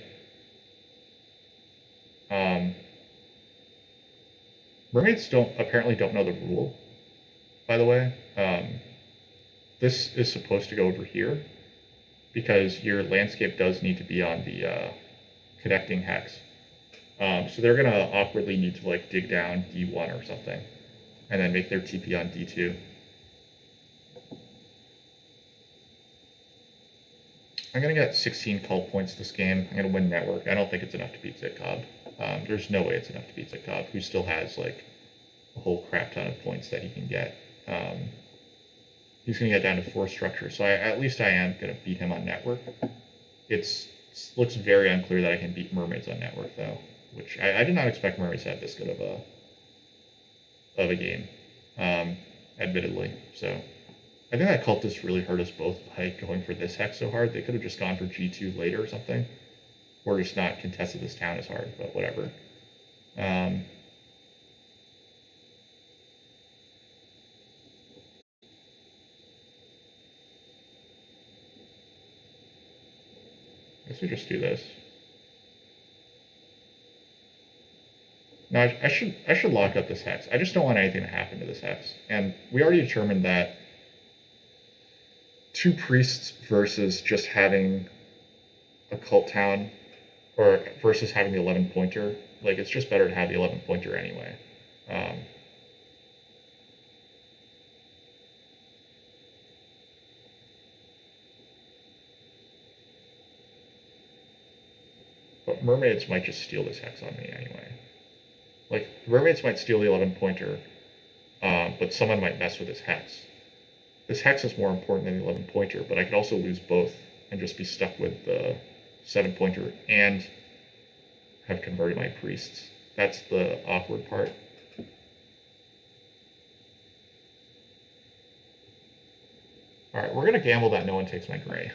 Mermaids apparently don't know the rule, by the way. This is supposed to go over here because your landscape does need to be on the connecting hex. So they're gonna awkwardly need to like dig down D1 or something and then make their TP on D2. I'm going to get 16 cult points this game. I'm going to win network. I don't think it's enough to beat Zitcob. There's no way it's enough to beat Zitcob, who still has like a whole crap ton of points that he can get. He's going to get down to 4 structures, so at least I am going to beat him on network. It looks very unclear that I can beat Mermaids on network, though, which I did not expect Mermaids to have this good of a game, admittedly. So I think that cultist really hurt us both by going for this hex so hard. They could have just gone for G2 later or something, or just not contested this town as hard, but whatever. I guess we just do this. Now I should lock up this hex. I just don't want anything to happen to this hex. And we already determined that 2 priests versus just having a cult town, or versus having the 11 pointer, like it's just better to have the 11 pointer anyway. But Mermaids might just steal this hex on me anyway. Like, Mermaids might steal the 11 pointer, but someone might mess with this hex. This hex is more important than the 11 pointer, but I could also lose both and just be stuck with the 7 pointer and have converted my priests. That's the awkward part. Alright, we're going to gamble that no one takes my gray.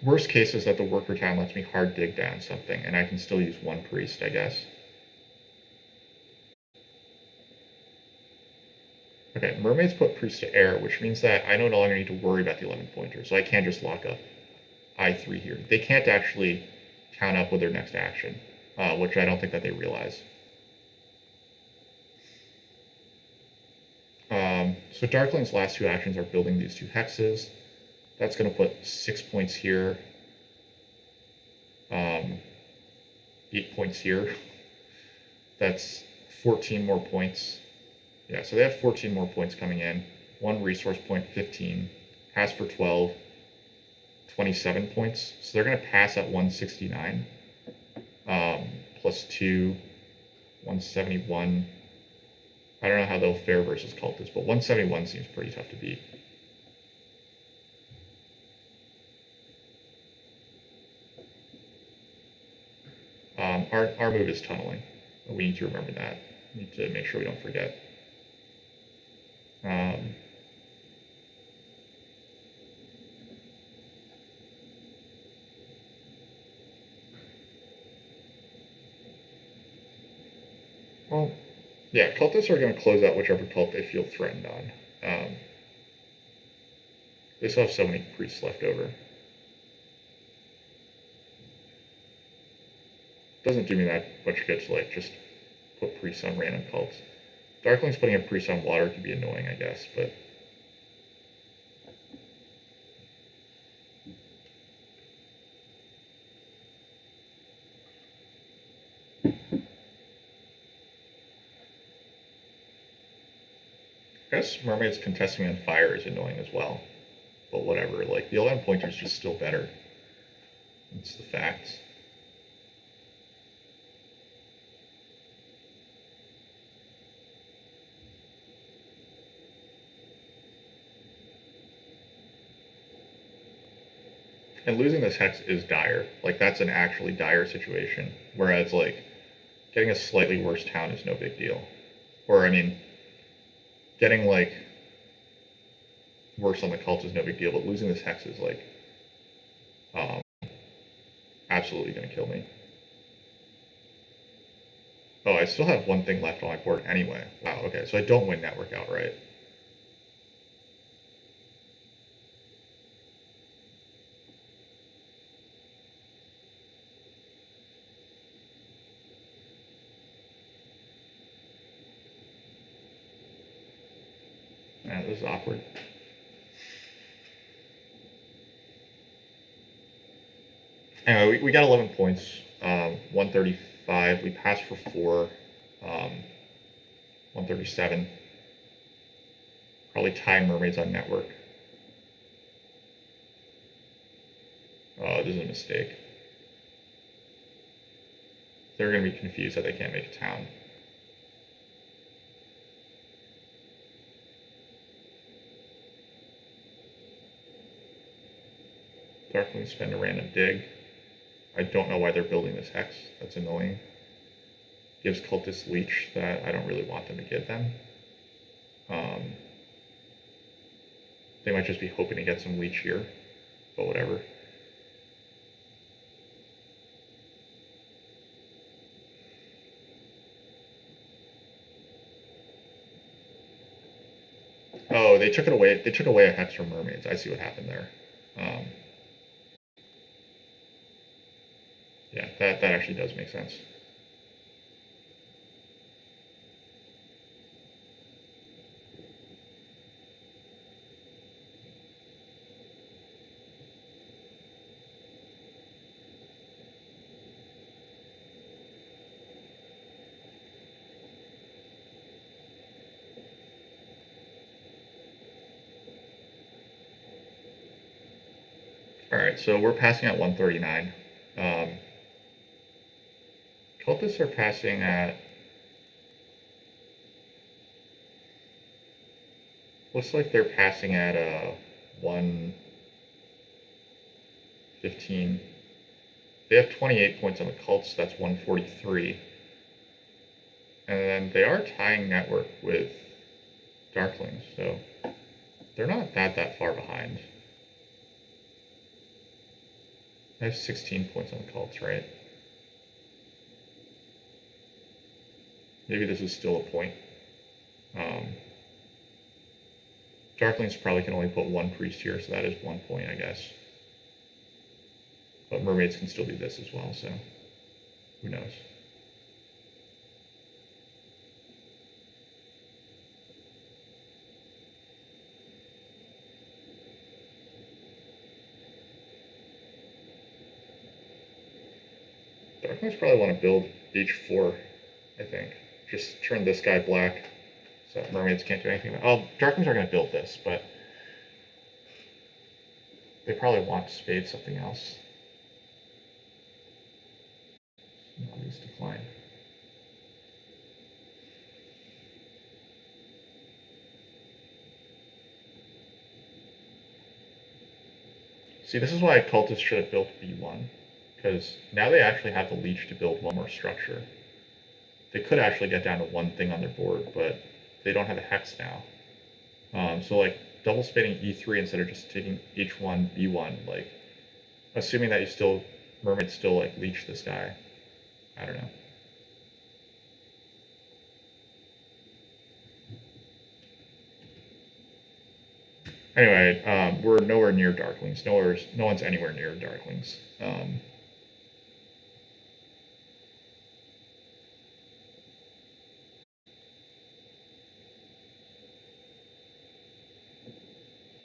Worst case is that the worker town lets me hard dig down something, and I can still use 1 priest, I guess. Okay, Mermaids put priest to air, which means that I no longer need to worry about the 11 pointer, so I can just lock up I3 here. They can't actually count up with their next action, which I don't think that they realize. So Darkling's last 2 actions are building these 2 hexes. That's going to put 6 points here, 8 points here. That's 14 more points. Yeah, so they have 14 more points coming in. 1 resource point, 15. Pass for 12, 27 points. So they're going to pass at 169. Plus 2, 171. I don't know how they'll fare versus cultists, but 171 seems pretty tough to beat. Our move is tunneling. We need to remember that. We need to make sure we don't forget. Well, yeah, cultists are going to close out whichever cult they feel threatened on. They still have so many priests left over. Doesn't do me that much good to like just put priests on random cults. Darkling's putting a priest on water could be annoying, I guess, but I guess mermaids contesting on fire is annoying as well. But whatever, like the 11 pointer is just still better. It's the facts. And losing this hex is dire. Like that's an actually dire situation. Whereas like getting a slightly worse town is no big deal. Or I mean, getting like worse on the cult is no big deal, but losing this hex is like absolutely going to kill me. Oh, I still have one thing left on my board anyway. Wow, okay, so I don't win network outright. Man, this is awkward. Anyway, we got 11 points, 135. We passed for 4, 137. Probably tying mermaids on network. Oh, this is a mistake. They're going to be confused that they can't make a town. Darkling spend a random dig. I don't know why they're building this hex. That's annoying. Gives cultists leech that I don't really want them to give them. They might just be hoping to get some leech here, but whatever. Oh, they took it away. They took away a hex from mermaids. I see what happened there. Yeah, that actually does make sense. All right, so we're passing at 139. Cultists are passing at, looks like they're passing at 115. They have 28 points on the cults, so that's 143. And then they are tying network with Darklings, so they're not that far behind. I have 16 points on the cults, right? Maybe this is still a point. Darklings probably can only put 1 priest here, so that is 1 point, I guess. But mermaids can still do this as well, so who knows? Darklings probably want to build H4, I think. Just turn this guy black so mermaids can't do anything. Oh, Darklings are going to build this, but they probably want to spade something else. No, these decline. See, this is why Cultists should have built B1, because now they actually have the leech to build one more structure. They could actually get down to one thing on their board, but they don't have a hex now. So like double spading E3 instead of just taking H1, B1, like assuming that you still, mermaids still like leech this guy. I don't know. Anyway, we're nowhere near Darklings. No one's anywhere near Darklings.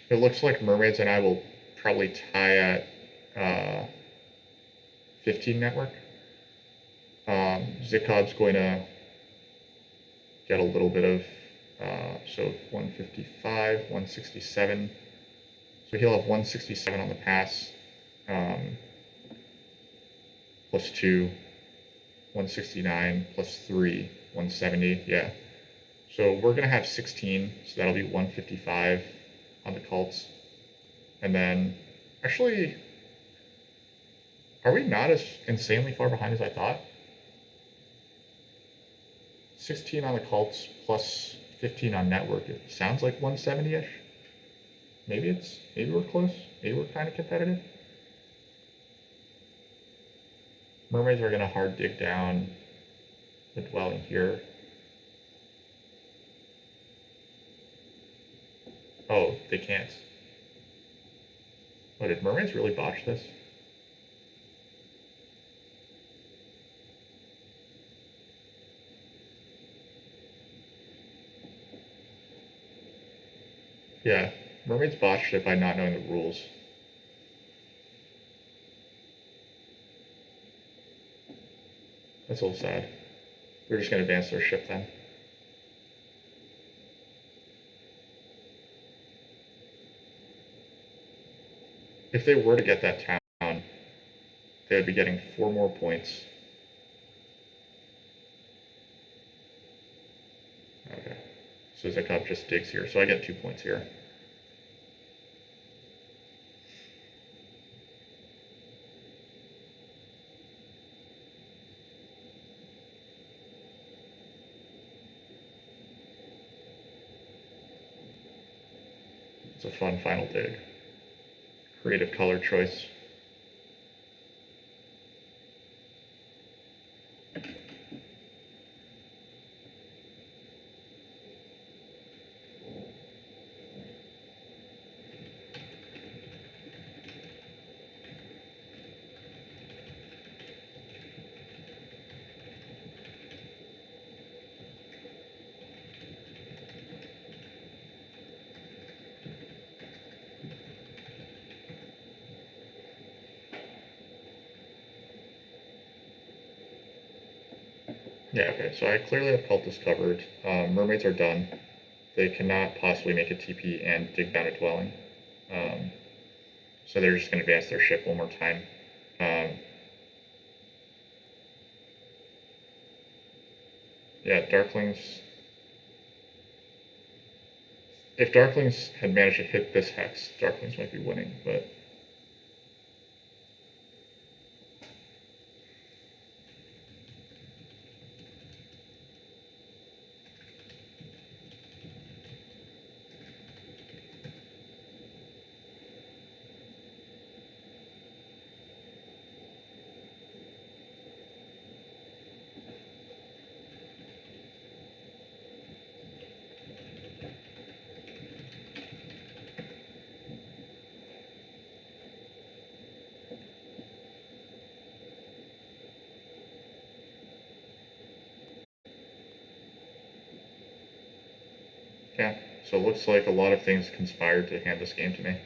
It looks like mermaids and I will probably tie at 15 network. Zikob's going to get a little bit of, so 155, 167. So he'll have 167 on the pass, plus 2, 169, plus 3, 170, yeah. So we're going to have 16, so that'll be 155 on the cults. And then, actually, are we not as insanely far behind as I thought? 16 on the cults plus 15 on network. It sounds like 170-ish. Maybe we're close. Maybe we're kind of competitive. Mermaids are going to hard dig down the dwelling here. Oh, they can't. Oh, did mermaids really botch this? Yeah, mermaids botched it by not knowing the rules. That's a little sad. They're just going to advance their ship then. If they were to get that town, they would be getting 4 more points. Okay. So Zikov just digs here, so I get 2 points here. It's a fun final dig. Creative color choice. Yeah, okay, so I clearly have cultists covered. Mermaids are done. They cannot possibly make a TP and dig down a dwelling. So they're just going to advance their ship one more time. Yeah, Darklings. If Darklings had managed to hit this hex, Darklings might be winning, but. Yeah, so it looks like a lot of things conspired to hand this game to me.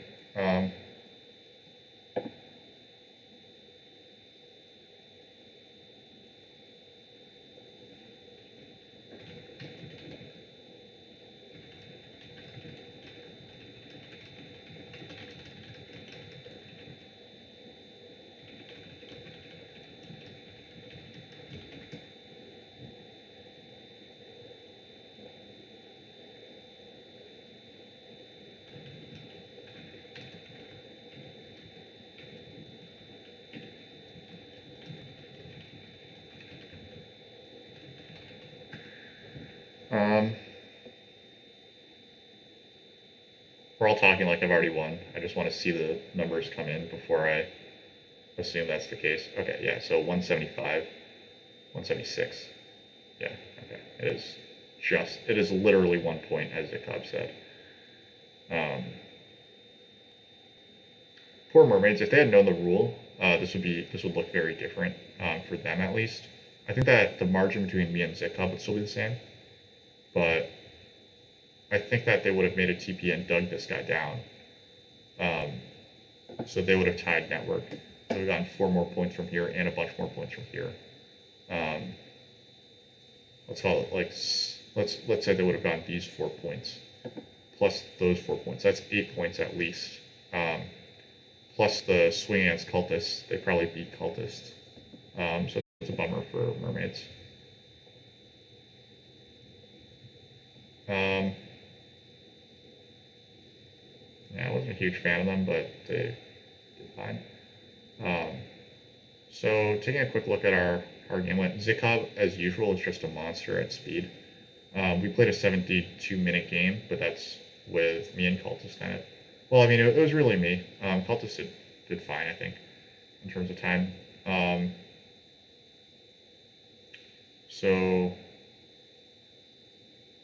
Um, we're all talking like I've already won. I just want to see the numbers come in before I assume that's the case. Okay, yeah, so 175, 176. Yeah, okay. It is literally 1 point, as Jacob said. Poor mermaids, if they had known the rule, this would look very different, for them at least. I think that the margin between me and Zikub would still be the same, but I think that they would have made a TP and dug this guy down. So they would have tied network. They would have gotten 4 more points from here and a bunch more points from here. Let's call it like, let's say they would have gotten these 4 points plus those 4 points. That's 8 points at least. Plus the swing against cultists, they probably beat cultists. So it's a bummer for mermaids. Yeah, I wasn't a huge fan of them, but they did fine. So taking a quick look at our game went, Zikov, as usual, is just a monster at speed. We played a 72-minute game, but that's with me and Cultist kind of. Well, I mean, it was really me. Cultist did fine, I think, in terms of time. So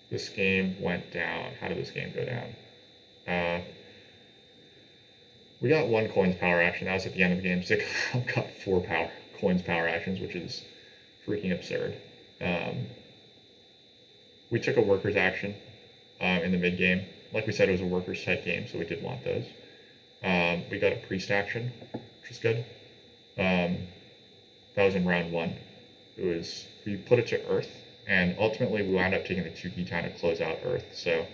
this game went down. How did this game go down? We got 1 coins power action. That was at the end of the game. Zikov got 4 coins power actions, which is freaking absurd. We took a workers action in the mid game. Like we said, it was a workers type game, so we did want those. We got a priest action, which was good. That was in round 1. We put it to Earth, and ultimately we wound up taking the 2 key town to close out Earth. So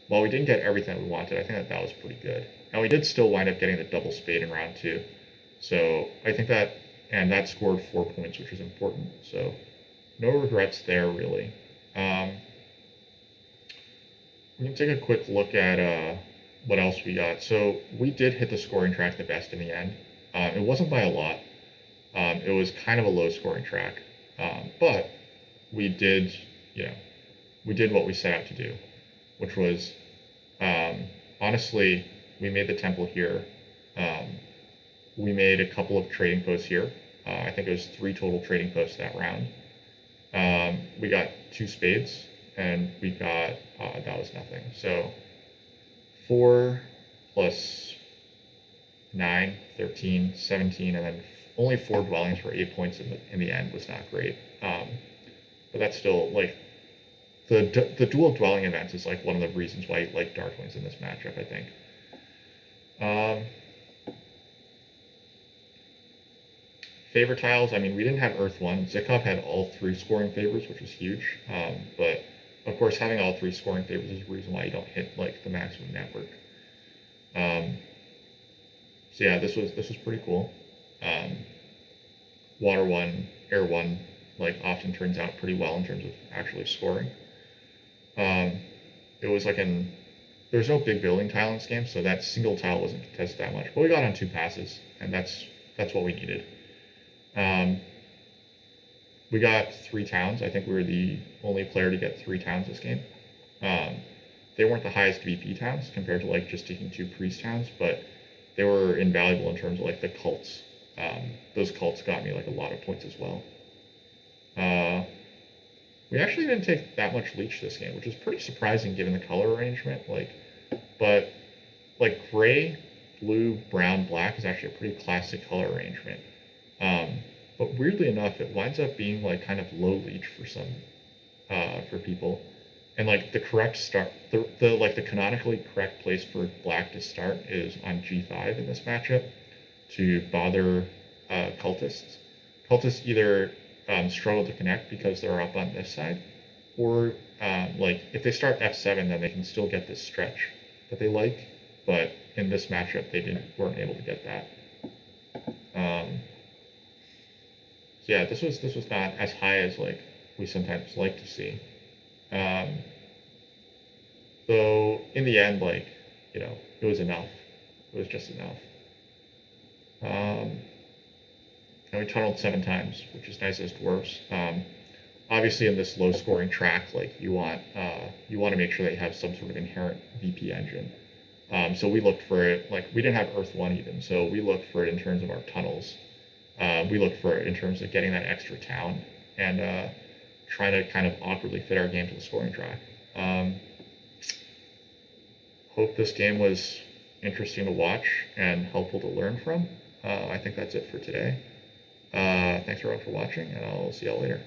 while we didn't get everything we wanted, I think that was pretty good. And we did still wind up getting the double spade in round 2. So I think that scored 4 points, which was important. So no regrets there, really. We can take a quick look at what else we got. So we did hit the scoring track the best in the end. It wasn't by a lot. It was kind of a low scoring track. But we did what we set out to do, which was, honestly, we made the temple here. We made a couple of trading posts here. I think it was 3 total trading posts that round. We got 2 spades, and we got, that was nothing. So 4 plus 9, 13, 17, and then only 4 dwellings for 8 points in the end was not great. But that's still, like, the dual dwelling events is like one of the reasons why you like Darklings in this matchup, I think. Favor tiles, I mean, we didn't have Earth 1. Zikov had all 3 scoring favors, which was huge. But, of course, having all 3 scoring favors is the reason why you don't hit, like, the maximum network. So, yeah, this was pretty cool. Water 1, Air 1, like, often turns out pretty well in terms of actually scoring. It was like there's no big building tile in this game, so that single tile wasn't contested that much. But we got on 2 passes, and that's what we needed. We got 3 towns. I think we were the only player to get 3 towns this game. They weren't the highest VP towns compared to like just taking 2 priest towns, but they were invaluable in terms of like the cults. Those cults got me like a lot of points as well. We actually didn't take that much leech this game, which is pretty surprising given the color arrangement. But gray, blue, brown, black is actually a pretty classic color arrangement. But weirdly enough, it winds up being like kind of low leech for people. And like the correct start, the canonically correct place for black to start is on G5 in this matchup to bother cultists. Cultists either struggle to connect because they're up on this side, or like if they start F7, then they can still get this stretch that they like. But in this matchup, they weren't able to get that. So yeah, this was not as high as like we sometimes like to see. Though in the end, like, you know, it was enough. It was just enough. And we tunneled 7 times, which is nice as dwarves. obviously in this low scoring track, like you want to make sure that you have some sort of inherent VP engine. So we looked for it, like we didn't have Earth One even, so we looked for it in terms of our tunnels. We looked for it in terms of getting that extra town and trying to kind of awkwardly fit our game to the scoring track. Hope this game was interesting to watch and helpful to learn from. I think that's it for today. Thanks everyone for watching, and I'll see y'all later.